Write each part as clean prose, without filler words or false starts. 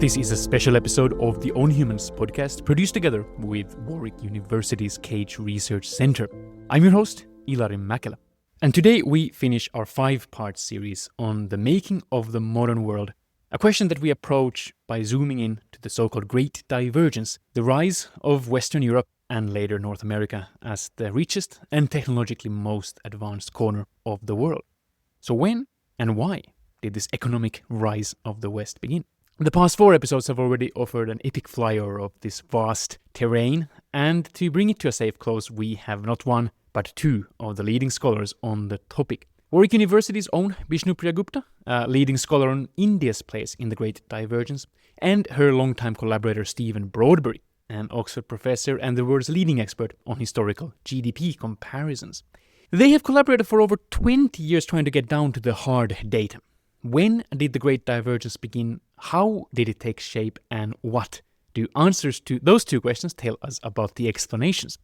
This is a special episode of the Own Humans podcast produced together with Warwick University's Cage Research Centre. I'm your host, Ilari Mäkelä. And today we finish our 5-part series on the making of the modern world, a question that we approach by zooming in to the so-called Great Divergence, the rise of Western Europe and later North America as the richest and technologically most advanced corner of the world. So when and why did this economic rise of the West begin? The past 4 episodes have already offered an epic flyover of this vast terrain, and to bring it to a safe close, we have not one, but 2 of the leading scholars on the topic. Warwick University's own Bishnupriya Gupta, a leading scholar on India's place in the Great Divergence, and her longtime collaborator Stephen Broadberry, an Oxford professor and the world's leading expert on historical GDP comparisons. They have collaborated for over 20 years trying to get down to the hard data. When did the Great Divergence begin? How did it take shape? And what do answers to those 2 questions tell us about the explanations?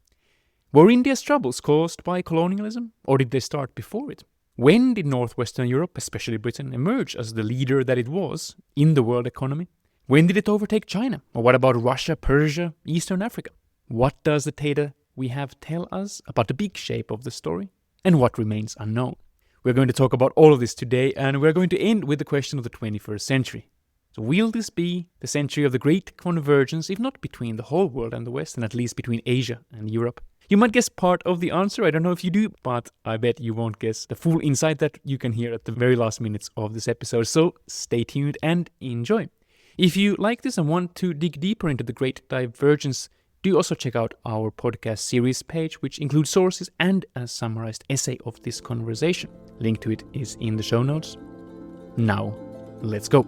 Were India's troubles caused by colonialism, or did they start before it? When did Northwestern Europe, especially Britain, emerge as the leader that it was in the world economy? When did it overtake China? Or what about Russia, Persia, Eastern Africa? What does the data we have tell us about the big shape of the story? And what remains unknown? We're going to talk about all of this today, and we're going to end with the question of the 21st century. So will this be the century of the great convergence, if not between the whole world and the West, and at least between Asia and Europe? You might guess part of the answer, I don't know if you do, but I bet you won't guess the full insight that you can hear at the very last minutes of this episode, so stay tuned and enjoy. If you like this and want to dig deeper into the Great Divergence, do also check out our podcast series page, which includes sources and a summarized essay of this conversation. Link to it is in the show notes. Now, let's go.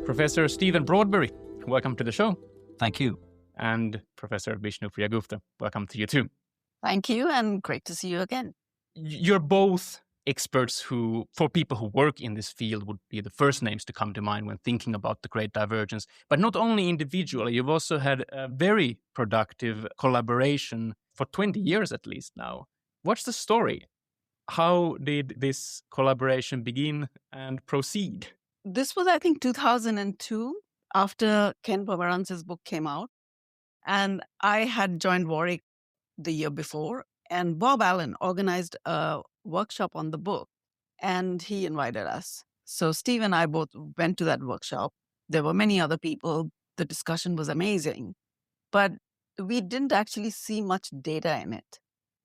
Professor Stephen Broadberry, welcome to the show. Thank you. And Professor Bishnupriya Gupta, welcome to you too. Thank you, and great to see you again. You're both experts who, for people who work in this field, would be the first names to come to mind when thinking about the Great Divergence. But not only individually, you've also had a very productive collaboration for 20 years at least now. What's the story? How did this collaboration begin and proceed? This was, I think, 2002, after Ken Pomerantz's book came out. And I had joined Warwick the year before, and Bob Allen organized a workshop on the book, and he invited us. So Steve and I both went to that workshop. There were many other people. The discussion was amazing, but we didn't actually see much data in it.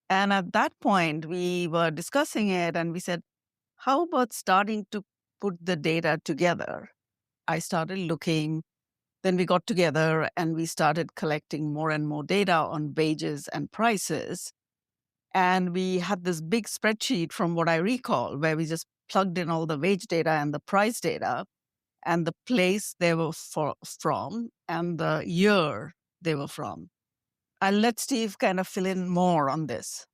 And at that point, we were discussing it, and we said, how about starting to put the data together? I started looking. Then we got together and we started collecting more and more data on wages and prices. And we had this big spreadsheet, from what I recall, where we just plugged in all the wage data and the price data and the place they were from and the year they were from. I'll let Steve kind of fill in more on this.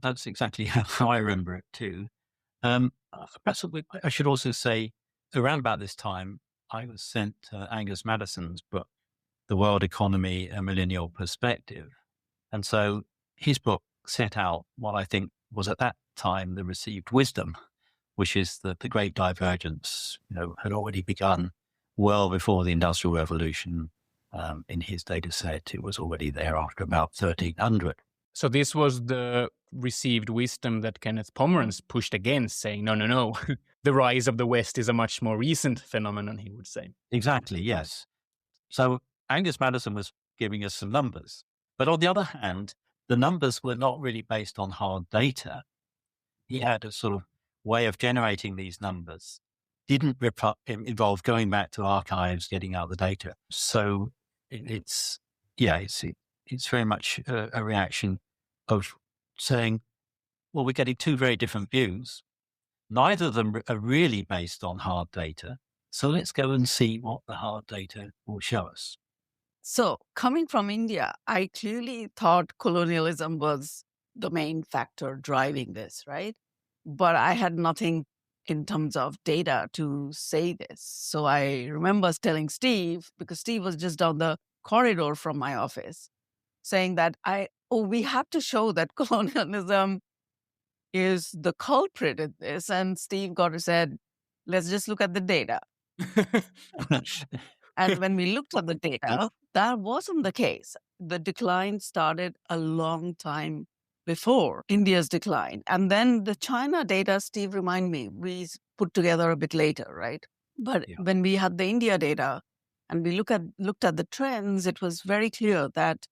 That's exactly how I remember it too. Perhaps I should also say, around about this time, I was sent Angus Madison's book, The World Economy, A Millennial Perspective. And so his book set out what I think was at that time the received wisdom, which is that the Great Divergence, had already begun well before the Industrial Revolution. In his data set, it was already there after about 1300. So this was the received wisdom that Kenneth Pomerantz pushed against, saying, no, the rise of the West is a much more recent phenomenon, he would say. Exactly, yes. So Angus Madison was giving us some numbers. But on the other hand, the numbers were not really based on hard data. He had a sort of way of generating these numbers. Didn't involve going back to archives, getting out the data. So it's very much a reaction of saying, well, we're getting 2 very different views. Neither of them are really based on hard data. So let's go and see what the hard data will show us. So coming from India, I clearly thought colonialism was the main factor driving this, right? But I had nothing in terms of data to say this. So I remember telling Steve, because Steve was just down the corridor from my office, saying that we have to show that colonialism is the culprit in this. And Steve Goddard said, let's just look at the data. And when we looked at the data, that wasn't the case. The decline started a long time before India's decline. And then the China data, Steve, remind me, we put together a bit later, right? But when we had the India data and we looked at the trends, it was very clear that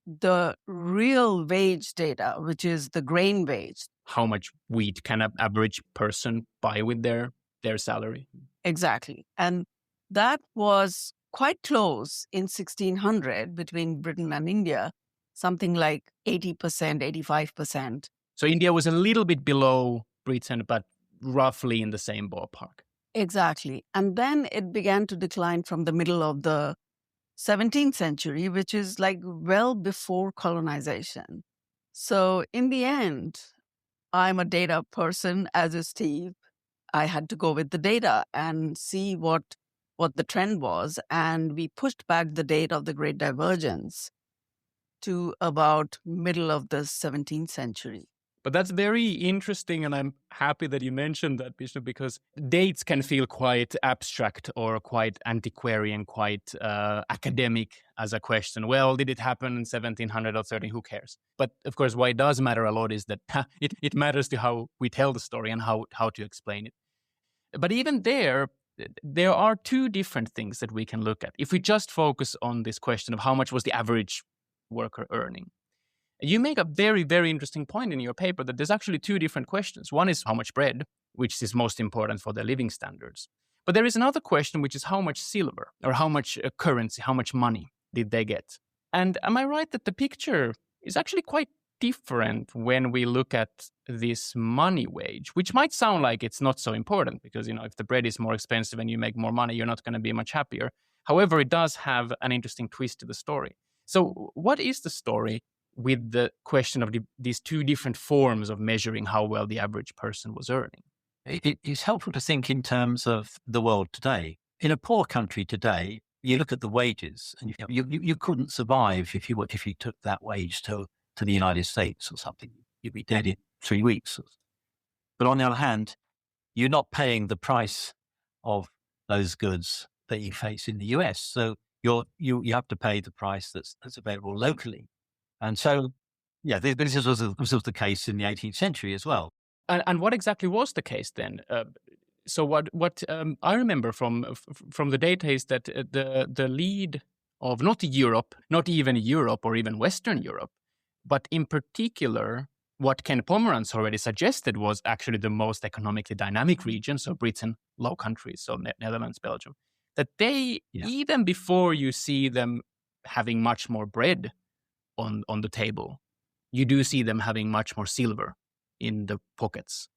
the real wage data, which is the grain wage. How much wheat can an average person buy with their salary? Exactly. And that was quite close in 1600 between Britain and India, something like 80%, 85%. So India was a little bit below Britain, but roughly in the same ballpark. Exactly. And then it began to decline from the middle of the 17th century, which is like well before colonization. So in the end, I'm a data person, as is Steve. I had to go with the data and see what the trend was. And we pushed back the date of the Great Divergence to about middle of the 17th century. But that's very interesting, and I'm happy that you mentioned that, Bishnu, because dates can feel quite abstract or quite antiquarian, quite academic as a question. Well, did it happen in 1700 or 13? Who cares? But of course, why it does matter a lot is that it matters to how we tell the story and how to explain it. But even there are two different things that we can look at. If we just focus on this question of how much was the average worker earning, you make a very, very interesting point in your paper that there's actually two different questions. One is how much bread, which is most important for their living standards. But there is another question, which is how much silver or how much currency, how much money did they get? And am I right that the picture is actually quite different when we look at this money wage, which might sound like it's not so important because, if the bread is more expensive and you make more money, you're not going to be much happier. However, it does have an interesting twist to the story. So what is the story with the question of these two different forms of measuring how well the average person was earning? It's helpful to think in terms of the world today. In a poor country today, you look at the wages, and you couldn't survive if you took that wage to the United States or something. You'd be dead in 3 weeks. But on the other hand, you're not paying the price of those goods that you face in the US. So you have to pay the price that's available locally. And so, this was the case in the 18th century as well. And what exactly was the case then? So what I remember from the data is that the lead of not Europe, not even Europe or even Western Europe, but in particular, what Ken Pomeranz already suggested was actually the most economically dynamic region, so Britain, Low Countries, so Netherlands, Belgium, that they, even before you see them having much more bread on the table, you do see them having much more silver in the pockets.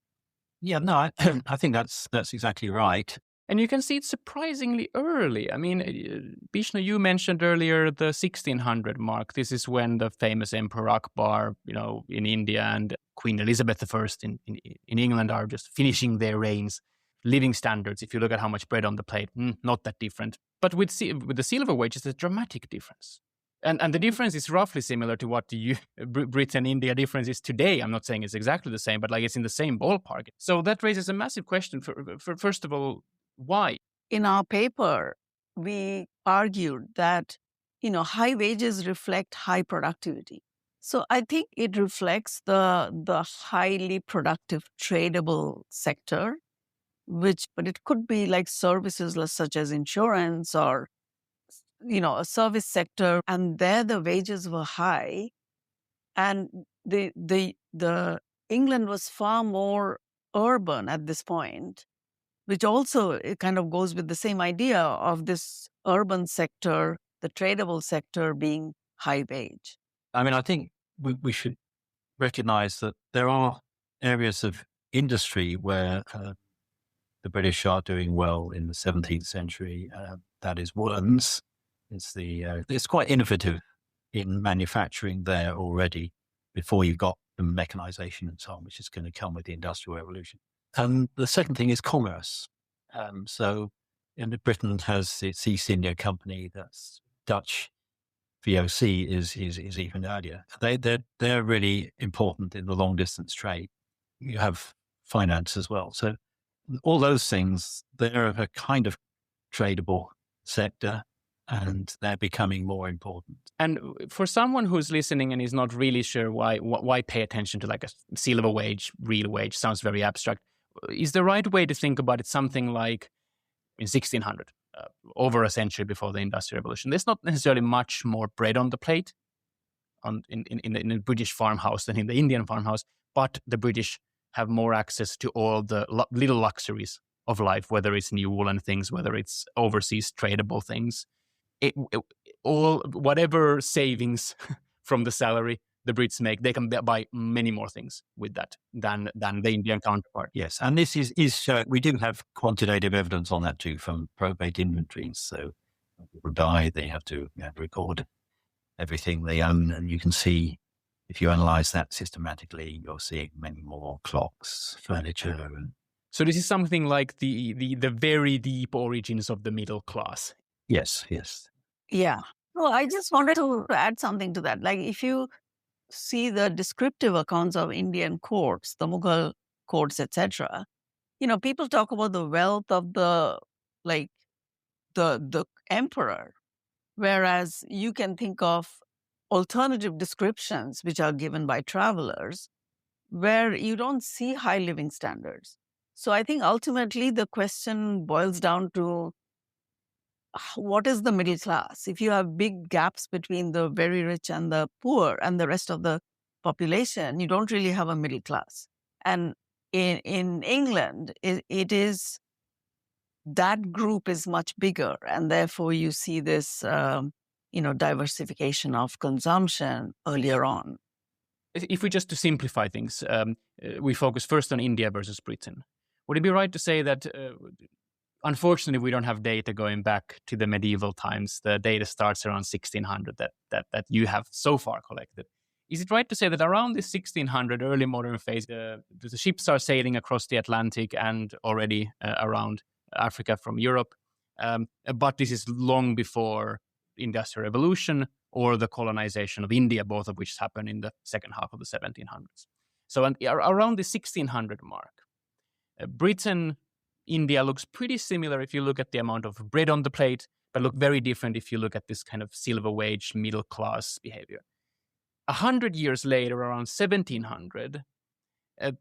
Yeah, no, I think that's exactly right. And you can see it surprisingly early. I mean, Bishnu, you mentioned earlier the 1600 mark. This is when the famous Emperor Akbar, in India, and Queen Elizabeth I in England are just finishing their reigns. Living standards, if you look at how much bread on the plate, not that different. But with the silver wage, it's a dramatic difference. And the difference is roughly similar to what the Britain-India difference is today. I'm not saying it's exactly the same, but it's in the same ballpark. So that raises a massive question for first of all, why? In our paper, we argued that, high wages reflect high productivity. So I think it reflects the highly productive tradable sector, but it could be like services such as insurance or a service sector, and there the wages were high, and the England was far more urban at this point, which also it kind of goes with the same idea of this urban sector, the tradable sector being high wage. I mean, I think we should recognize that there are areas of industry where the British are doing well in the 17th century. That is woolens. It's quite innovative in manufacturing there already before you've got the mechanization and so on, which is going to come with the Industrial Revolution. And the second thing is commerce. So Britain has its East India Company, that's Dutch. VOC is even earlier. They're really important in the long distance trade. You have finance as well. So all those things, they're a kind of tradable sector, and they're becoming more important. And for someone who's listening and is not really sure why pay attention to like a silver wage, real wage, sounds very abstract. Is the right way to think about it something like in 1600, over a century before the Industrial Revolution? There's not necessarily much more bread on the plate in the British farmhouse than in the Indian farmhouse, but the British have more access to all the little luxuries of life, whether it's new woolen things, whether it's overseas tradable things. All whatever savings from the salary the Brits make, they can buy many more things with that than the Indian counterpart. Yes, and this is we do have quantitative evidence on that too from probate inventories. So when people die, they have to record everything they own, and you can see if you analyze that systematically, you're seeing many more clocks, furniture, and so this is something like the very deep origins of the middle class. Yes. Yeah. Well, I just wanted to add something to that. Like if you see the descriptive accounts of Indian courts, the Mughal courts, etc., people talk about the wealth of the emperor, whereas you can think of alternative descriptions which are given by travelers where you don't see high living standards. So I think ultimately the question boils down to what is the middle class? If you have big gaps between the very rich and the poor and the rest of the population, you don't really have a middle class. And in England, it is that group is much bigger, and therefore you see this diversification of consumption earlier on. If we just to simplify things, we focus first on India versus Britain. Would it be right to say that unfortunately, we don't have data going back to the medieval times? The data starts around 1600 that you have so far collected. Is it right to say that around the 1600 early modern phase, the ships are sailing across the Atlantic and already around Africa from Europe? But this is long before Industrial Revolution or the colonization of India, both of which happened in the second half of the 1700s. So around the 1600 mark, Britain, India looks pretty similar if you look at the amount of bread on the plate, but look very different if you look at this kind of silver wage, middle class behavior. 100 years later, around 1700,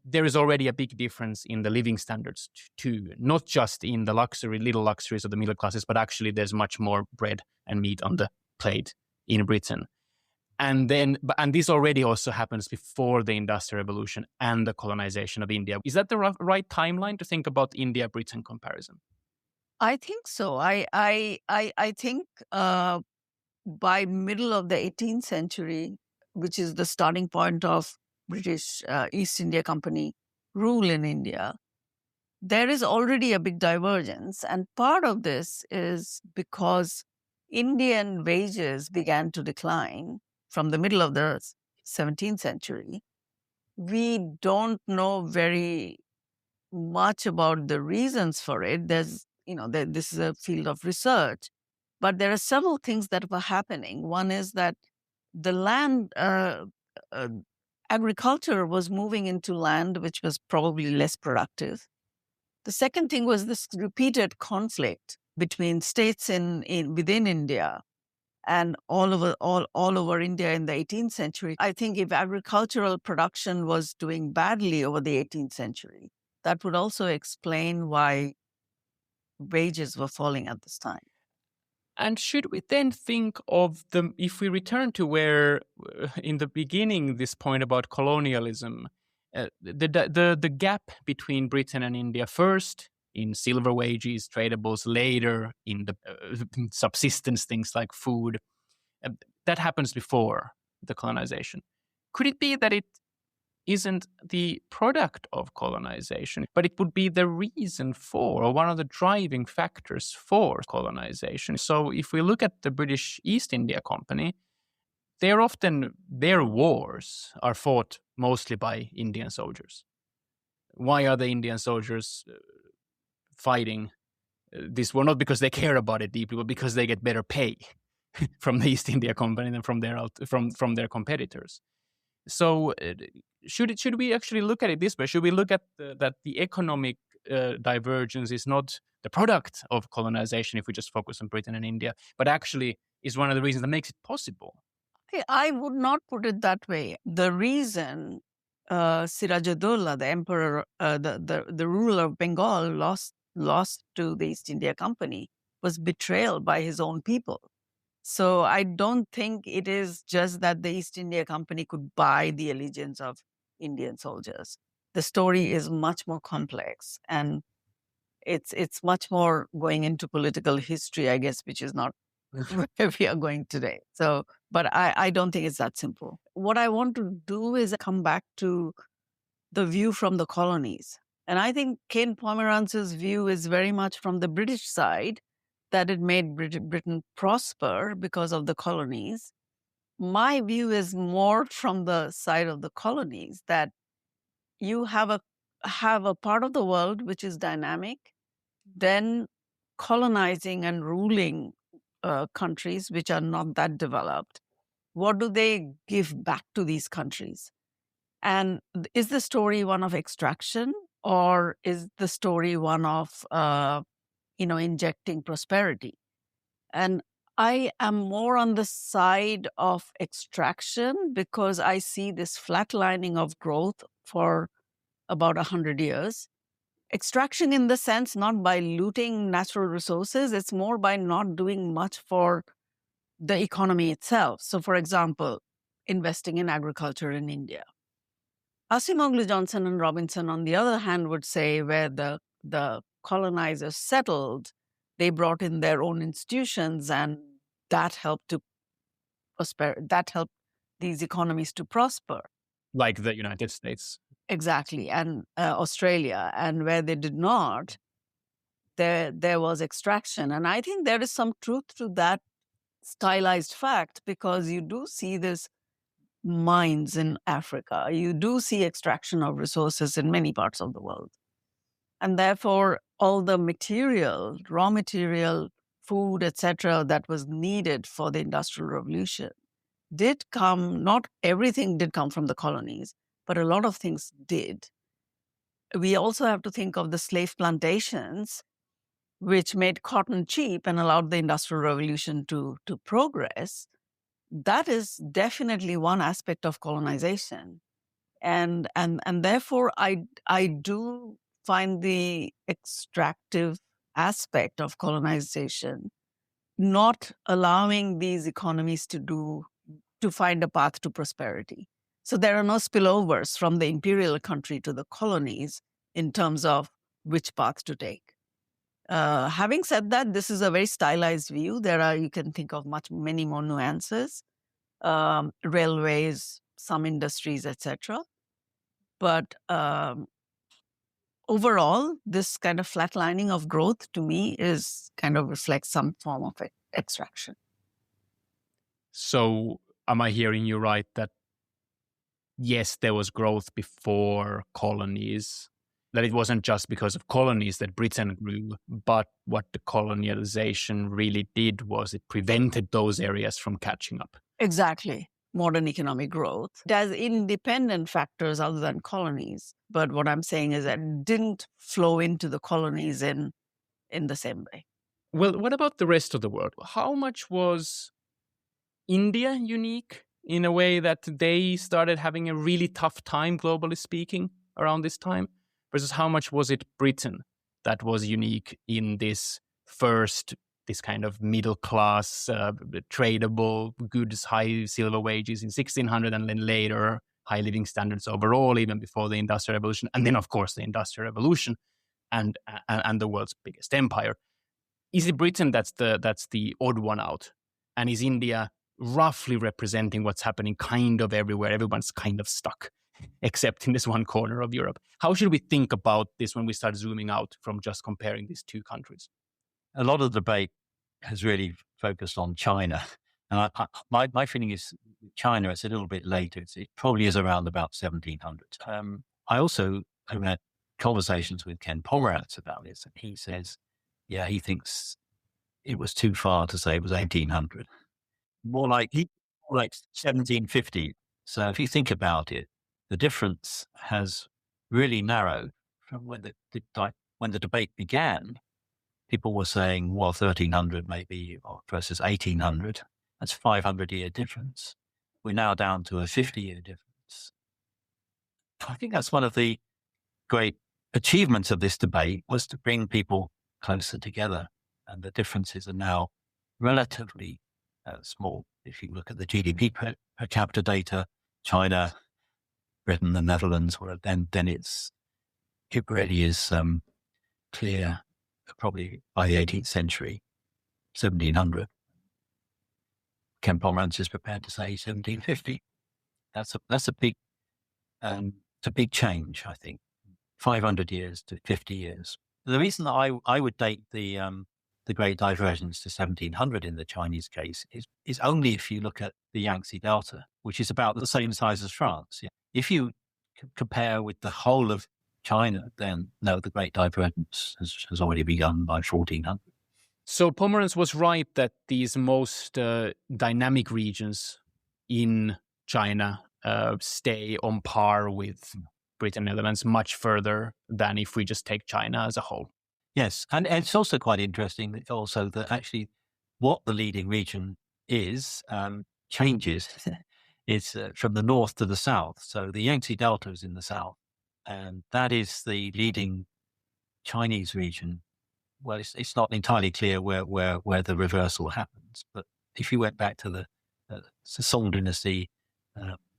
there is already a big difference in the living standards too, not just in the little luxuries of the middle classes, but actually there's much more bread and meat on the plate in Britain. And this already also happens before the Industrial Revolution and the colonization of India. Is that the right timeline to think about India-Britain comparison? I think so. I think by middle of the 18th century, which is the starting point of British East India Company rule in India, there is already a big divergence. And part of this is because Indian wages began to decline from the middle of the 17th century. We don't know very much about the reasons for it. This is a field of research, but there are several things that were happening. One is that the land, agriculture was moving into land which was probably less productive. The second thing was this repeated conflict between states within India and all over India in the 18th century. I think if agricultural production was doing badly over the 18th century, that would also explain why wages were falling at this time. And should we then think of if we return to where, in the beginning, this point about colonialism, the gap between Britain and India, first in silver wages, tradables, later in the subsistence things like food, that happens before the colonization. Could it be that it isn't the product of colonization, but it would be the reason for, or one of the driving factors for colonization? So if we look at the British East India Company, their wars are fought mostly by Indian soldiers. Why are the Indian soldiers fighting this war? Not because they care about it deeply, but because they get better pay from the East India Company than from their competitors. So should we actually look at it this way? Should we look at that the economic divergence is not the product of colonization if we just focus on Britain and India, but actually is one of the reasons that makes it possible. I would not put it that way. The reason Sirajuddaula, the emperor, the ruler of Bengal, lost to the East India Company was betrayal by his own people. So I don't think it is just that the East India Company could buy the allegiance of Indian soldiers. The story is much more complex, and it's much more going into political history, I guess, which is not where we are going today. So, but I don't think it's that simple. What I want to do is come back to the view from the colonies. And I think Ken Pomeranz's view is very much from the British side, that it made Britain prosper because of the colonies. My view is more from the side of the colonies, that you have a part of the world which is dynamic, then colonizing and ruling countries which are not that developed. What do they give back to these countries? And is the story one of extraction, or is the story one of injecting prosperity? And I am more on the side of extraction, because I see this flatlining of growth for about 100 years. Extraction in the sense, not by looting natural resources, it's more by not doing much for the economy itself. So, for example, investing in agriculture in India. Acemoglu, Johnson, and Robinson, on the other hand, would say where the colonizers settled, they brought in their own institutions, and that helped to prosper. That helped these economies to prosper. Like the United States. Exactly, and Australia. And where they did not, there was extraction. And I think there is some truth to that stylized fact, because you do see this mines in Africa. You do see extraction of resources in many parts of the world. And therefore, all the material, raw material, food, etc., that was needed for the Industrial Revolution did come, not everything did come from the colonies, but a lot of things did. We also have to think of the slave plantations, which made cotton cheap and allowed the Industrial Revolution to progress. That is definitely one aspect of colonization. And therefore, I do find the extractive aspect of colonization not allowing these economies to find a path to prosperity. So there are no spillovers from the imperial country to the colonies in terms of which path to take. Having said that, this is a very stylized view. You can think of many more nuances, railways, some industries, etc. But overall, this kind of flatlining of growth to me is kind of reflects some form of extraction. So am I hearing you right that yes, there was growth before colonies, that it wasn't just because of colonies that Britain grew, but what the colonialization really did was it prevented those areas from catching up? Exactly. Modern economic growth. It has independent factors other than colonies. But what I'm saying is that it didn't flow into the colonies in the same way. Well, what about the rest of the world? How much was India unique in a way that they started having a really tough time, globally speaking, around this time? Versus how much was it Britain that was unique in this kind of middle class, tradable goods, high silver wages in 1600, and then later high living standards overall, even before the Industrial Revolution, and then of course the Industrial Revolution and the world's biggest empire. Is it Britain that's the odd one out, and is India roughly representing what's happening kind of everywhere? Everyone's kind of stuck, except in this one corner of Europe. How should we think about this when we start zooming out from just comparing these two countries? A lot of the debate has really focused on China. And my feeling is China, it's a little bit later. It probably is around about 1700. I also have had conversations with Ken Pomeranz about this, and he says, yeah, he thinks it was too far to say it was 1800. More like 1750. So if you think about it, the difference has really narrowed from when the when the debate began, people were saying, well, 1300 maybe versus 1800. That's 500-year difference. We're now down to a 50-year difference. I think that's one of the great achievements of this debate, was to bring people closer together. And the differences are now relatively small. If you look at the GDP per capita data, China, Britain, the Netherlands, well, then it really is clear, probably by the 18th century, 1700. Ken Pomerantz is prepared to say 1750. That's a big change, I think. 500 years to 50 years. The reason that I would date the Great Divergence to 1700 in the Chinese case is only if you look at the Yangtze Delta, which is about the same size as France. If you compare with the whole of China, then no, the Great Divergence has already begun by 1400. So Pomerantz was right that these most dynamic regions in China stay on par with Britain and Netherlands much further than if we just take China as a whole. Yes, and it's also quite interesting that also that actually what the leading region is changes. It's from the north to the south. So the Yangtze Delta is in the south, and that is the leading Chinese region. Well, it's not entirely clear where the reversal happens, but if you went back to the Song dynasty,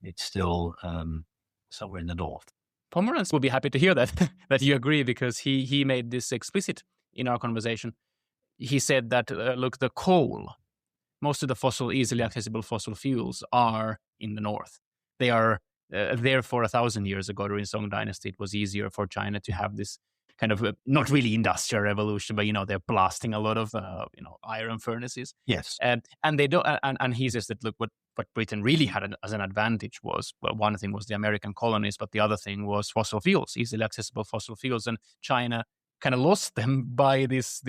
it's still somewhere in the north. Pomerantz would be happy to hear that that you agree, because he made this explicit in our conversation. He said that look, the coal, most of the easily accessible fossil fuels are in the north. They are therefore 1,000 years ago during Song dynasty, it was easier for China to have this kind of not really industrial revolution, but they're blasting a lot of iron furnaces. Yes, and they don't. And he says that look, what Britain really had as an advantage was, well, one thing was the American colonies, but the other thing was fossil fuels, easily accessible fossil fuels, and China kind of lost them by this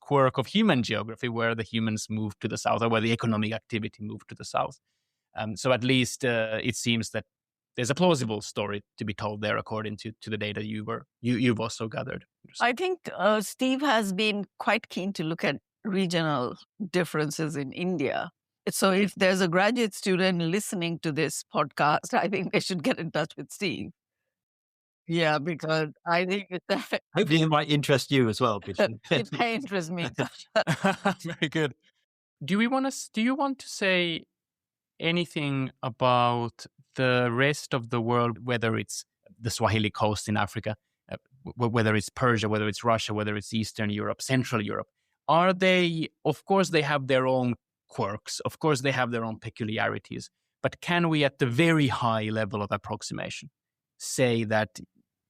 quirk of human geography, where the humans moved to the south, or where the economic activity moved to the south. So at least it seems that there's a plausible story to be told there, according to the data you've also gathered. I think Steve has been quite keen to look at regional differences in India. So if there's a graduate student listening to this podcast, I think they should get in touch with Steve. Yeah, because I think hopefully it might interest you as well. It may interest me. Very good. Do you want to say anything about the rest of the world, whether it's the Swahili coast in Africa, whether it's Persia, whether it's Russia, whether it's Eastern Europe, Central Europe? Are they, of course, they have their own quirks, of course, they have their own peculiarities, but can we, at the very high level of approximation, say that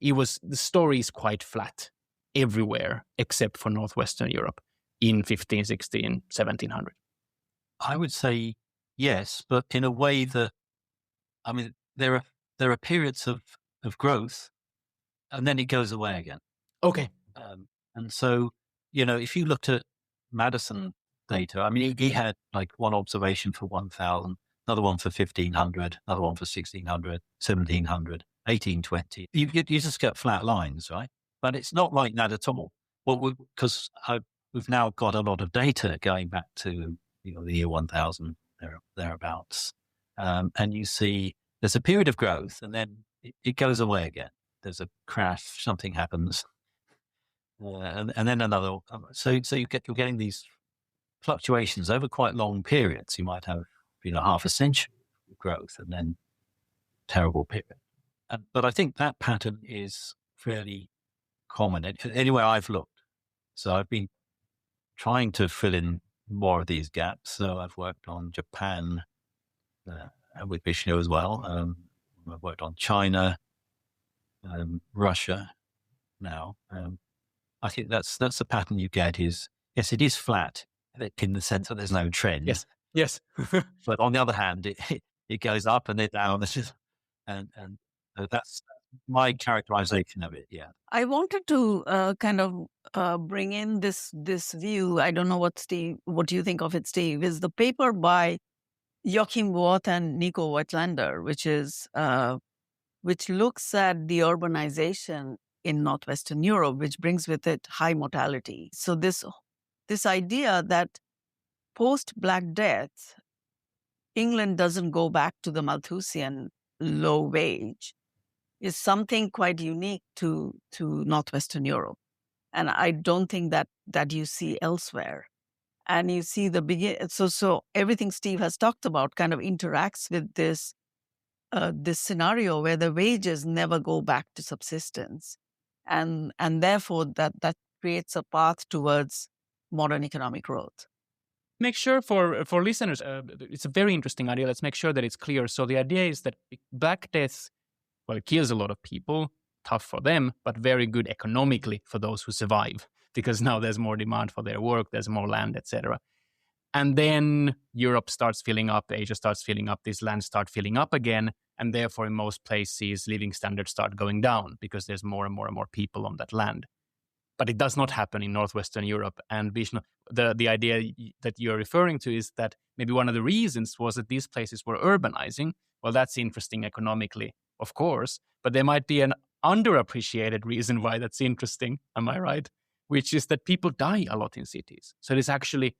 the story is quite flat everywhere except for Northwestern Europe in 15, 16, 1700? I would say yes, but in a way that, I mean, there are periods of growth, and then it goes away again. Okay. And so, if you looked at Madison data, I mean, he had like one observation for 1,000, another one for 1,500, another one for 1,600, 1,700, 1,820. You just get flat lines, right? But it's not like that at all. Well, because we've now got a lot of data going back to the year 1,000, thereabouts. And you see there's a period of growth, and then it goes away again. There's a crash, something happens, and then another. So you're getting these fluctuations over quite long periods. You might have half a century of growth, and then terrible period. But I think that pattern is fairly common anywhere I've looked. So I've been trying to fill in more of these gaps. So I've worked on Japan with Bishnu as well. I've worked on China, Russia now. I think that's the pattern you get is, yes, it is flat in the sense that there's no trend. Yes. But on the other hand, it goes up and then down. And that's my characterization of it. Yeah. I wanted to kind of bring in this view. I don't know what you think of it, Steve, is the paper by Joachim Woth and Nico Weitlander, which looks at the urbanization in Northwestern Europe, which brings with it high mortality. So this idea that post Black Death, England doesn't go back to the Malthusian low wage is something quite unique to Northwestern Europe. And I don't think that you see elsewhere. And you see so everything Steve has talked about kind of interacts with this scenario where the wages never go back to subsistence. And therefore that creates a path towards modern economic growth. Make sure for listeners, it's a very interesting idea. Let's make sure that it's clear. So the idea is that Black Death, well, it kills a lot of people, tough for them, but very good economically for those who survive, because now there's more demand for their work, there's more land, etc. And then Europe starts filling up, Asia starts filling up, these lands start filling up again, and therefore in most places living standards start going down because there's more and more and more people on that land. But it does not happen in Northwestern Europe. And Vishnu, the idea that you're referring to is that maybe one of the reasons was that these places were urbanizing. Well, that's interesting economically, of course, but there might be an underappreciated reason why that's interesting, am I right? Which is that people die a lot in cities. So this actually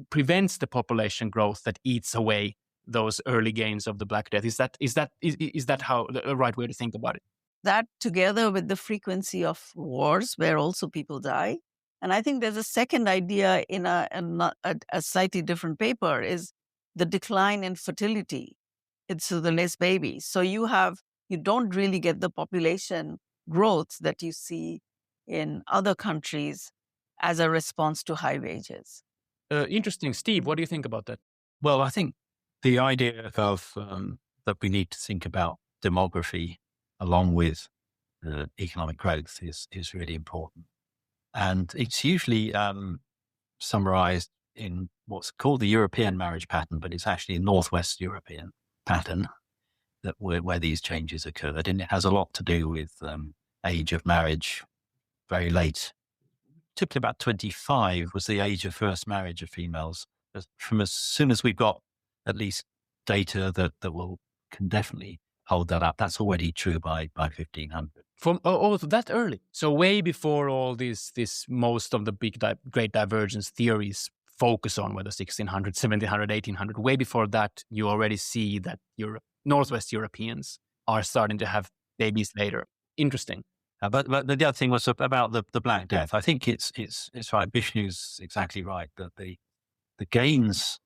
prevents the population growth that eats away those early gains of the Black Death. Is that how the right way to think about it? That together with the frequency of wars where also people die. And I think there's a second idea in a slightly different paper is the decline in fertility. It's the less babies. So you don't really get the population growth that you see in other countries as a response to high wages. Interesting. Steve, what do you think about that? Well, I think the idea of that we need to think about demography along with economic growth is really important. And it's usually summarized in what's called the European marriage pattern, but it's actually a Northwest European pattern where these changes occurred. And it has a lot to do with age of marriage, very late. Typically about 25 was the age of first marriage of females. From as soon as we've got at least data that can definitely hold that up, that's already true by 1500. From that early. So way before all this most of the great divergence theories focus on, whether 1600, 1700, 1800, way before that, you already see that Northwest Europeans are starting to have babies later. Interesting. But the other thing was about the Black Death. I think it's right. Vishnu's exactly right that the gains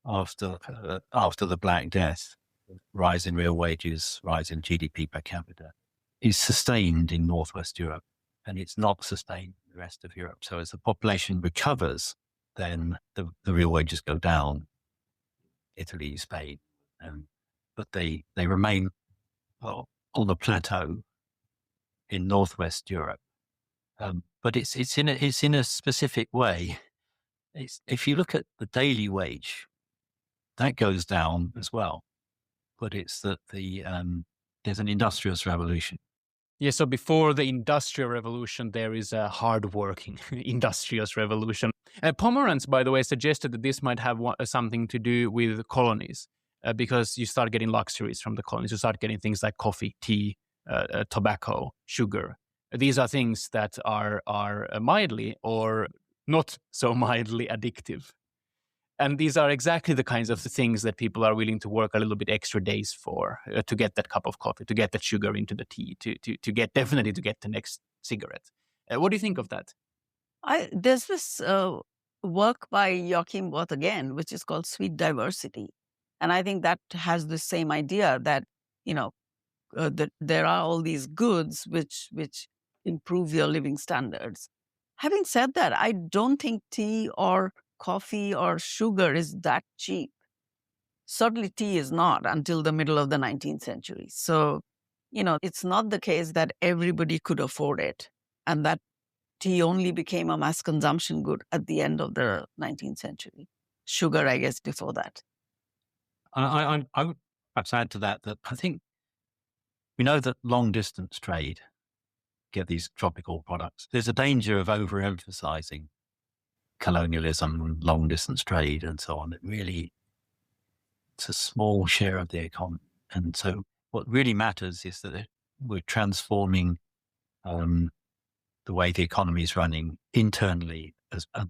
after the Black Death, rise in real wages, rise in GDP per capita, is sustained in Northwest Europe, and it's not sustained in the rest of Europe. So as the population recovers, then the real wages go down. Italy, Spain, but they remain on the plateau in Northwest Europe. But it's in a specific way. If you look at the daily wage, that goes down as well. But it's that there's an industrious revolution. Yeah, so before the Industrial Revolution, there is a hard-working industrious revolution. Pomerantz, by the way, suggested that this might have something to do with colonies, because you start getting luxuries from the colonies. You start getting things like coffee, tea, tobacco, sugar. These are things that are mildly or not so mildly addictive. And these are exactly the kinds of things that people are willing to work a little bit extra days for, to get that cup of coffee, to get that sugar into the tea, to get the next cigarette. What do you think of that? There's this work by Joachim Wirth again, which is called Sweet Diversity. And I think that has the same idea that, that there are all these goods which improve your living standards. Having said that, I don't think tea or coffee or sugar is that cheap. Certainly tea is not until the middle of the 19th century. So, it's not the case that everybody could afford it and that tea only became a mass consumption good at the end of the 19th century. Sugar, I guess, before that. I would perhaps add to that I think we know that long distance trade get these tropical products. There's a danger of overemphasizing colonialism and long distance trade and so on. It's a small share of the economy. And so what really matters is that we're transforming the way the economy is running internally,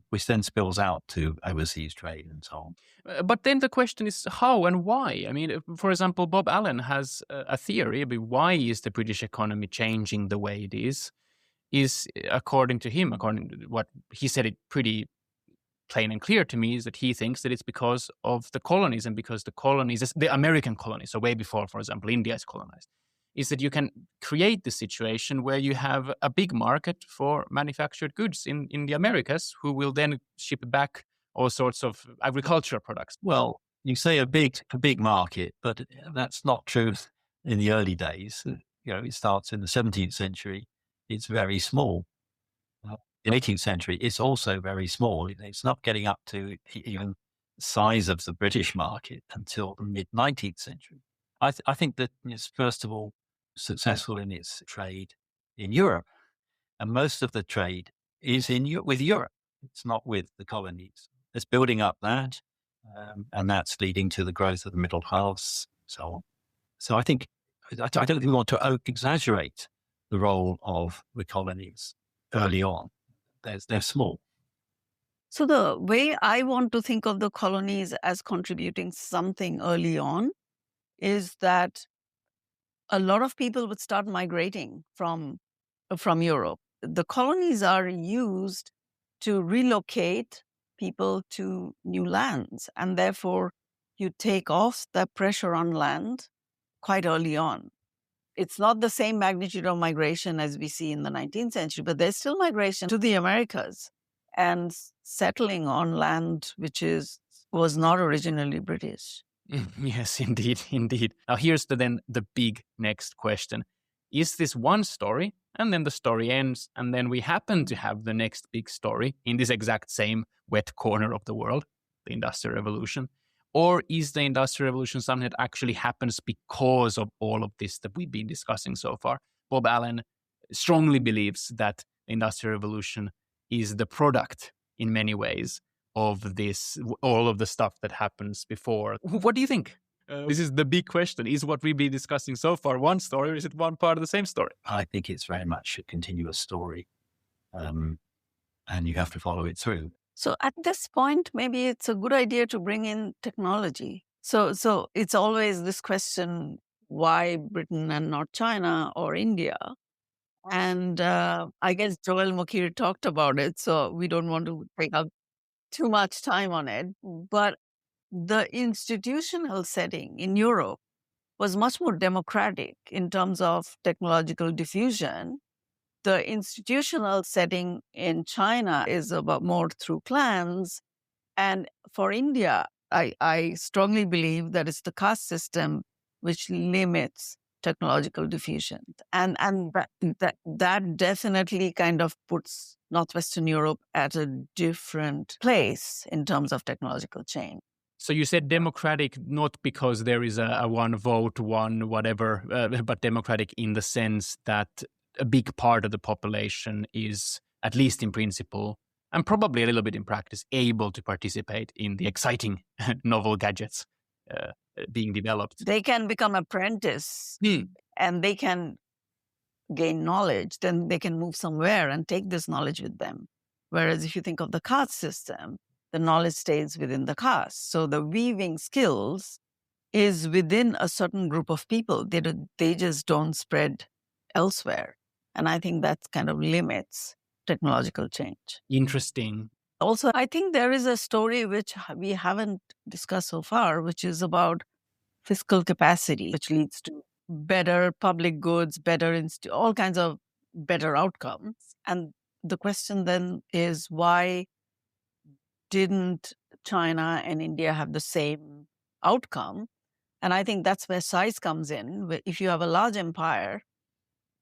which then spills out to overseas trade and so on. But then the question is how and why? I mean, for example, Bob Allen has a theory about why is the British economy changing the way it is according to him, according to what he said it pretty plain and clear to me, is that he thinks that it's because of the colonies, and because the colonies, the American colonies, so way before, for example, India is colonized, is that you can create the situation where you have a big market for manufactured goods in the Americas, who will then ship back all sorts of agricultural products. Well, you say a big market, but that's not true in the early days. It starts in the 17th century. It's very small. In the 18th century, it's also very small. It's not getting up to even the size of the British market until the mid-19th century. I think that it's, first of all, successful in its trade in Europe. And most of the trade is with Europe. It's not with the colonies. It's building up that, and that's leading to the growth of the middle class, so on. So I think, I don't think we want to exaggerate the role of the colonies early on. They're small. So the way I want to think of the colonies as contributing something early on is that a lot of people would start migrating from Europe. The colonies are used to relocate people to new lands, and therefore you take off the pressure on land quite early on. It's not the same magnitude of migration as we see in the 19th century, but there's still migration to the Americas and settling on land which was not originally British. Yes, indeed. Now here's the big next question. Is this one story, and then the story ends, and then we happen to have the next big story in this exact same wet corner of the world, the Industrial Revolution? Or is the Industrial Revolution something that actually happens because of all of this that we've been discussing so far? Bob Allen strongly believes that the Industrial Revolution is the product, in many ways, of this, all of the stuff that happens before. What do you think? This is the big question. Is what we've been discussing so far one story, or is it one part of the same story? I think it's very much a continuous story, and you have to follow it through. So at this point, maybe it's a good idea to bring in technology. So it's always this question, why Britain and not China or India? And I guess Joel Mokir talked about it, so we don't want to take up too much time on it. But the institutional setting in Europe was much more democratic in terms of technological diffusion. The institutional setting in China is about more through clans. And for India, I strongly believe that it's the caste system which limits technological diffusion. And that definitely kind of puts Northwestern Europe at a different place in terms of technological change. So you said democratic, not because there is a one vote, one whatever, but democratic in the sense that a big part of the population is, at least in principle, and probably a little bit in practice, able to participate in the exciting novel gadgets being developed. They can become apprentice and they can gain knowledge, then they can move somewhere and take this knowledge with them. Whereas if you think of the caste system, the knowledge stays within the caste. So the weaving skills is within a certain group of people. They just don't spread elsewhere. And I think that kind of limits technological change. Interesting. Also, I think there is a story which we haven't discussed so far, which is about fiscal capacity, which leads to better public goods, all kinds of better outcomes. And the question then is, why didn't China and India have the same outcome? And I think that's where size comes in. If you have a large empire,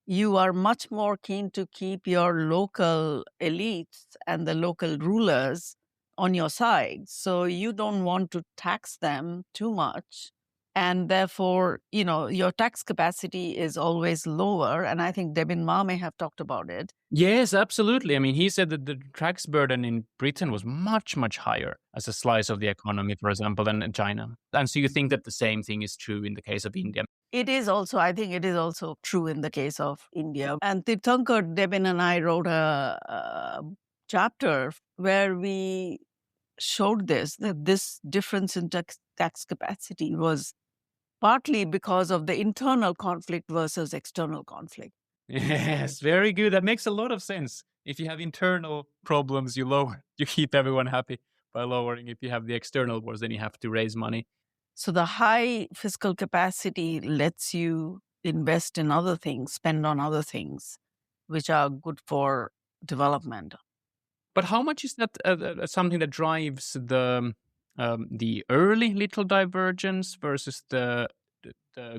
you are much more keen to keep your local elites and the local rulers on your side. So you don't want to tax them too much. And therefore, your tax capacity is always lower. And I think Devin Ma may have talked about it. Yes, absolutely. I mean, he said that the tax burden in Britain was much, much higher as a slice of the economy, for example, than in China. And so you think that the same thing is true in the case of India. It is also, I think it is also true in the case of India. And Tirthankar, Debin and I wrote a chapter where we showed that this difference in tax capacity was partly because of the internal conflict versus external conflict. Yes, very good. That makes a lot of sense. If you have internal problems, you keep everyone happy by lowering. If you have the external wars, then you have to raise money. So the high fiscal capacity lets you invest in other things, spend on other things, which are good for development. But how much is that something that drives the early little divergence versus the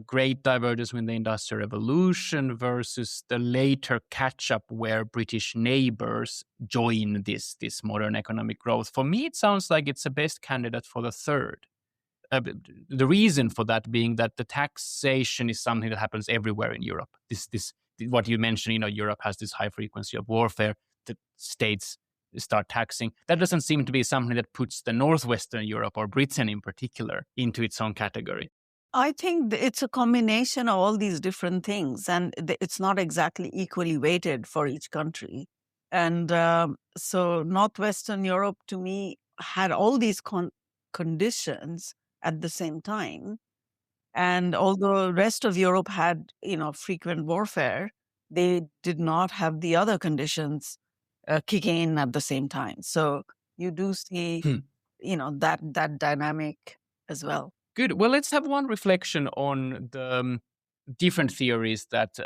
great divergence with the Industrial Revolution versus the later catch up where British neighbors join this modern economic growth? For me, it sounds like it's the best candidate for the third. The reason for that being that the taxation is something that happens everywhere in Europe. This what you mentioned, Europe has this high frequency of warfare. The states start taxing. That doesn't seem to be something that puts the Northwestern Europe or Britain in particular into its own category. I think it's a combination of all these different things, and it's not exactly equally weighted for each country. And so Northwestern Europe, to me, had all these conditions at the same time. And although the rest of Europe had, frequent warfare, they did not have the other conditions kicking in at the same time. So you do see, that dynamic as well. Good. Well, let's have one reflection on the different theories that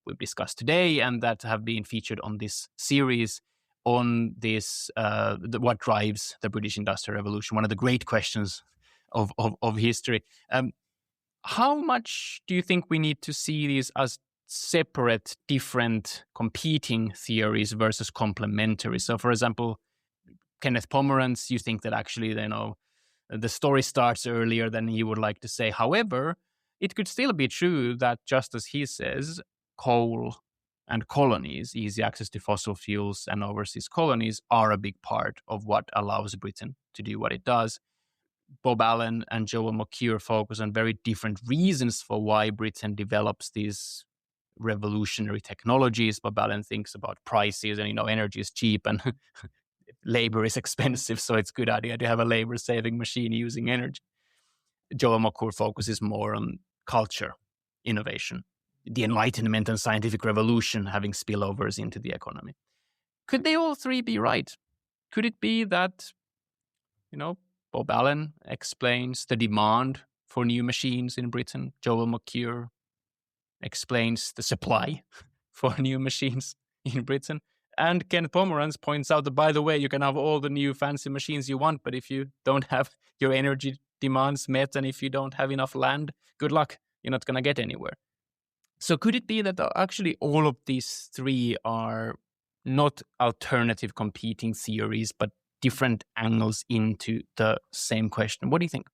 we've discussed today and that have been featured on this series on this what drives the British Industrial Revolution. One of the great questions of history. How much do you think we need to see these as separate, different, competing theories versus complementary? So, for example, Kenneth Pomeranz, you think that actually, the story starts earlier than you would like to say. However, it could still be true that, just as he says, coal and colonies, easy access to fossil fuels and overseas colonies, are a big part of what allows Britain to do what it does. Bob Allen and Joel McCure focus on very different reasons for why Britain develops these revolutionary technologies. Bob Allen thinks about prices and, energy is cheap and labor is expensive, so it's a good idea to have a labor-saving machine using energy. Joel McCure focuses more on culture, innovation, the Enlightenment and scientific revolution having spillovers into the economy. Could they all three be right? Could it be that, Bob Allen explains the demand for new machines in Britain. Joel McCure explains the supply for new machines in Britain. And Ken Pomeranz points out that, by the way, you can have all the new fancy machines you want, but if you don't have your energy demands met and if you don't have enough land, good luck. You're not going to get anywhere. So could it be that actually all of these three are not alternative competing theories, but different angles into the same question? What do you think?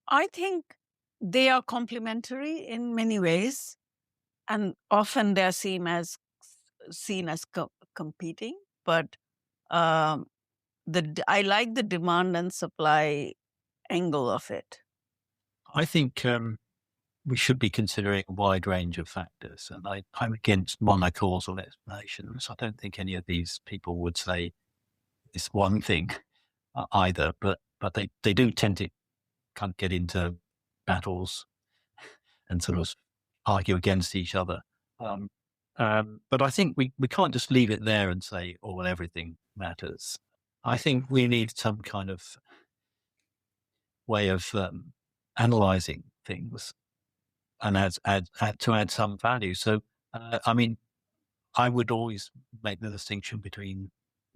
I think they are complementary in many ways, and often they're seen as competing. But I like the demand and supply angle of it. I think we should be considering a wide range of factors, and I'm against monocausal explanations. I don't think any of these people would say it's one thing either, but they do tend to kind of get into battles and sort of argue against each other. But I think we can't just leave it there and say, oh, well, everything matters. I think we need some kind of way of analyzing things and add some value. So, I would always make the distinction between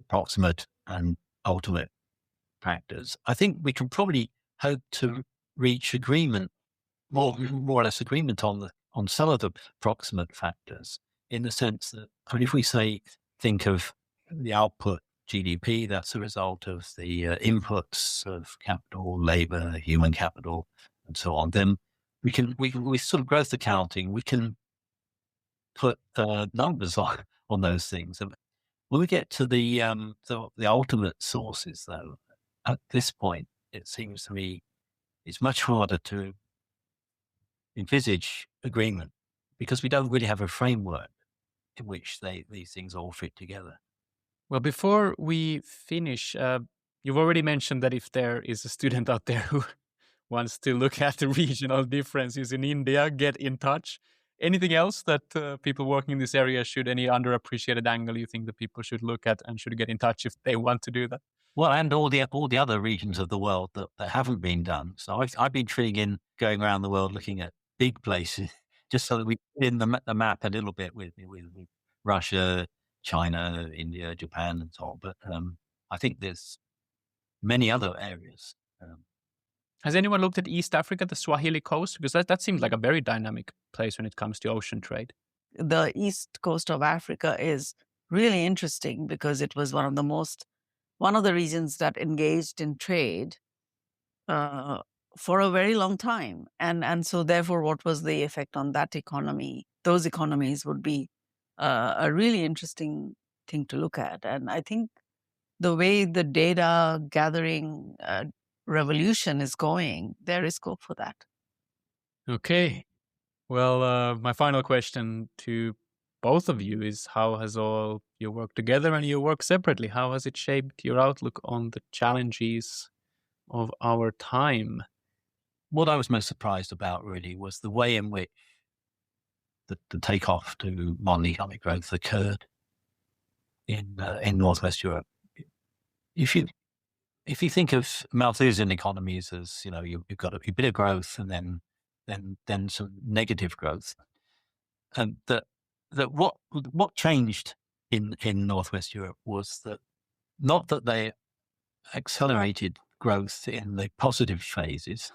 proximate and ultimate factors. I think we can probably hope to reach agreement, more or less agreement on some of the proximate factors, in the sense that, if we think of the output GDP, that's a result of the inputs of capital, labor, human capital, and so on, then we sort of growth accounting, we can put numbers on those things. And when we get to the ultimate sources, though, at this point, it seems to me it's much harder to envisage agreement because we don't really have a framework in which these things all fit together. Well, before we finish, you've already mentioned that if there is a student out there who wants to look at the regional differences in India, get in touch. Anything else that people working in this area should, any underappreciated angle you think that people should look at and should get in touch if they want to do that? Well, and all the other regions of the world that haven't been done. So I've been intrigued going around the world looking at big places, just so that we put in the map a little bit with Russia, China, India, Japan, and so on. But I think there's many other areas. Has anyone looked at East Africa, the Swahili coast? Because that seems like a very dynamic place when it comes to ocean trade. The east coast of Africa is really interesting because it was one of the regions that engaged in trade for a very long time. And so therefore, what was the effect on that economy? Those economies would be a really interesting thing to look at. And I think the way the data gathering revolution is going, there is scope for that. Okay. Well, my final question to both of you is, how has all your work together and your work separately, how has it shaped your outlook on the challenges of our time? What I was most surprised about really was the way in which the takeoff to modern economic growth occurred in Northwest Europe. If you think of Malthusian economies as, you've got a bit of growth and then some negative growth, and that what changed in Northwest Europe was that not that they accelerated growth in the positive phases,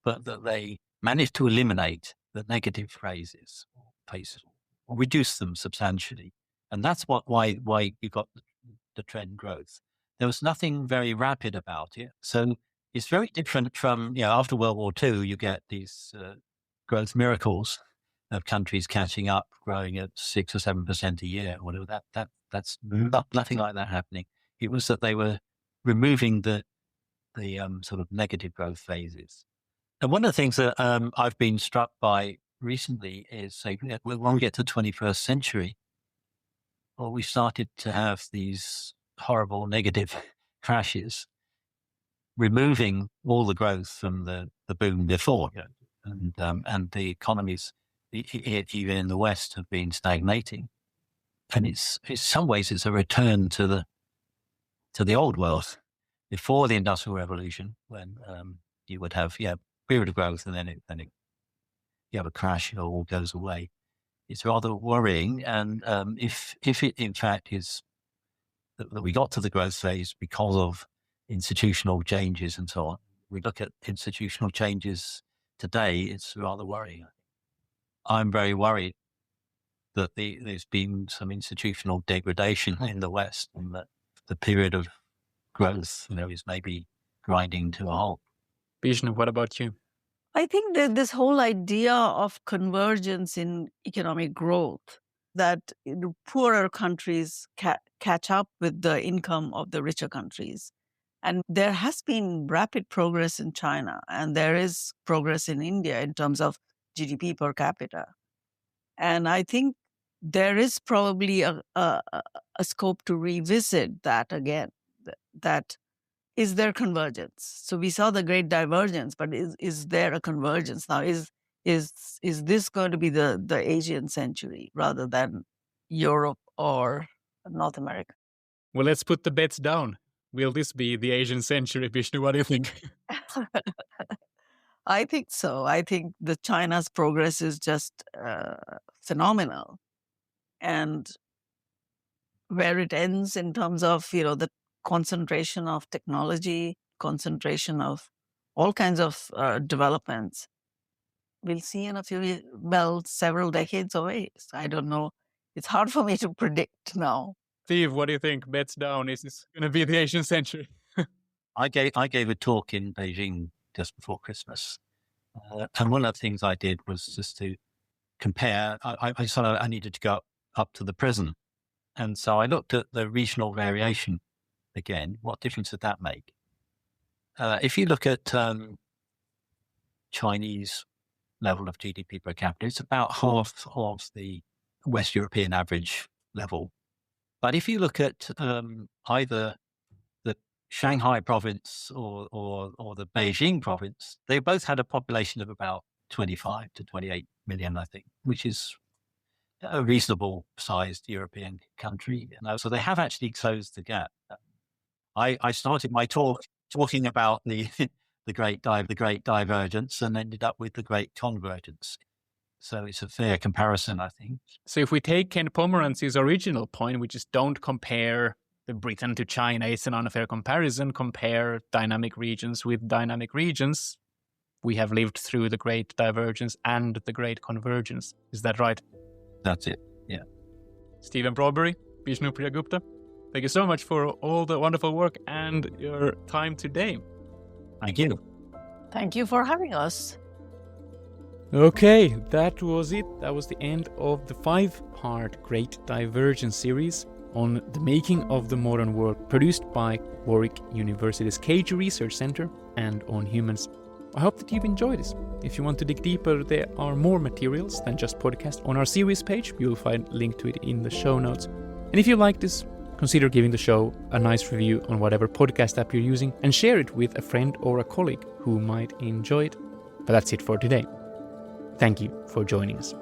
but that they managed to eliminate the negative phases or reduce them substantially, and that's why you got the trend growth. There was nothing very rapid about it. So it's very different from, after World War II, you get these growth miracles of countries catching up, growing at 6 or 7% a year, or whatever. That's nothing like that happening. It was that they were removing the sort of negative growth phases. And one of the things that I've been struck by recently is, say, when we get to the 21st century, well, we started to have these horrible negative crashes, removing all the growth from the boom before, and the economies, even in the West, have been stagnating. And in some ways, it's a return to the old world before the Industrial Revolution, when you would have period of growth, and then you have a crash, it all goes away. It's rather worrying, and if it in fact is that we got to the growth phase because of institutional changes and so on, we look at institutional changes today, it's rather worrying. I'm very worried that there's been some institutional degradation in the West, and that the period of growth, is maybe grinding to a halt. Bishnu, what about you? I think that this whole idea of convergence in economic growth, that poorer countries catch up with the income of the richer countries. And there has been rapid progress in China, and there is progress in India in terms of GDP per capita. And I think there is probably a scope to revisit that again, that is there convergence? So we saw the great divergence, but is there a convergence now? Is this going to be the Asian century rather than Europe or North America? Well, let's put the bets down. Will this be the Asian century, Bishnu? What do you think? I think so. I think the China's progress is just phenomenal. And where it ends in terms of, the concentration of technology, concentration of all kinds of developments, we'll see in several decades away. So I don't know. It's hard for me to predict now. Steve, what do you think? Bets down. Is this going to be the Asian century? I gave a talk in Beijing just before Christmas. And one of the things I did was just to compare. I needed to go up to the present. And so I looked at the regional variation again. What difference did that make? If you look at Chinese level of GDP per capita. It's about half of the West European average level. But if you look at either the Shanghai province or the Beijing province, they both had a population of about 25 to 28 million, I think, which is a reasonable sized European country. So they have actually closed the gap. I started my talk talking about the great divergence and ended up with the great convergence. So it's a fair comparison, I think. So if we take Ken Pomerantz's original point, which is don't compare the Britain to China, it's an unfair comparison. Compare dynamic regions with dynamic regions. We have lived through the great divergence and the great convergence. Is that right? That's it, yeah. Stephen Broadberry, Bishnupriya Gupta, thank you so much for all the wonderful work and your time today. Thank you. Thank you for having us. Okay, that was it. That was the end of the 5-part Great Divergence series on the making of the modern world, produced by Warwick University's Cage Research Centre and On Humans. I hope that you've enjoyed this. If you want to dig deeper, there are more materials than just podcast on our series page. You'll find a link to it in the show notes. And if you like this, consider giving the show a nice review on whatever podcast app you're using and share it with a friend or a colleague who might enjoy it. But that's it for today. Thank you for joining us.